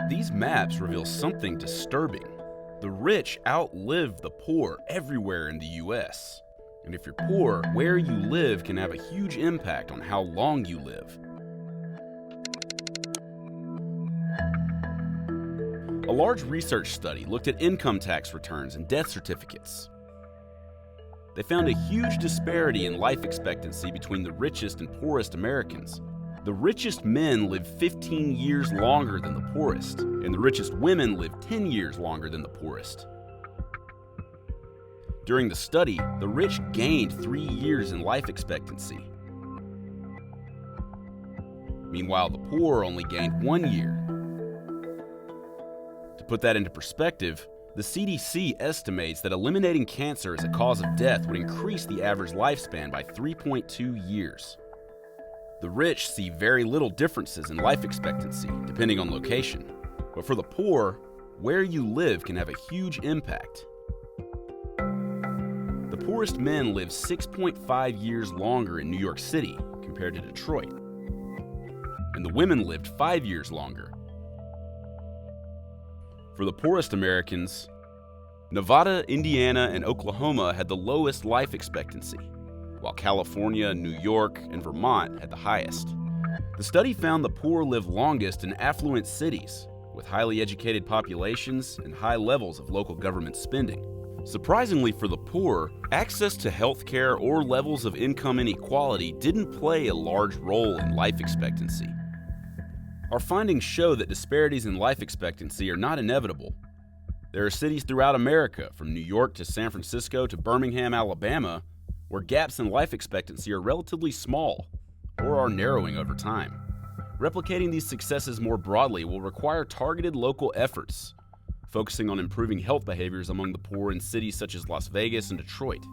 These maps reveal something disturbing. The rich outlive the poor everywhere in the US. And if you're poor, where you live can have a huge impact on how long you live. A large research study looked at income tax returns and death certificates. They found a huge disparity in life expectancy between the richest and poorest Americans. The richest men live 15 years longer than the poorest, and the richest women live 10 years longer than the poorest. During the study, the rich gained 3 years in life expectancy. Meanwhile, the poor only gained 1 year. To put that into perspective, the CDC estimates that eliminating cancer as a cause of death would increase the average lifespan by 3.2 years. The rich see very little differences in life expectancy, depending on location. But for the poor, where you live can have a huge impact. The poorest men live 6.5 years longer in New York City compared to Detroit. And the women lived 5 years longer. For the poorest Americans, Nevada, Indiana, and Oklahoma had the lowest life expectancy, while California, New York, and Vermont had the highest. The study found the poor live longest in affluent cities, with highly educated populations and high levels of local government spending. Surprisingly for the poor, access to health care or levels of income inequality didn't play a large role in life expectancy. Our findings show that disparities in life expectancy are not inevitable. There are cities throughout America, from New York to San Francisco to Birmingham, Alabama, where gaps in life expectancy are relatively small or are narrowing over time. Replicating these successes more broadly will require targeted local efforts, focusing on improving health behaviors among the poor in cities such as Las Vegas and Detroit.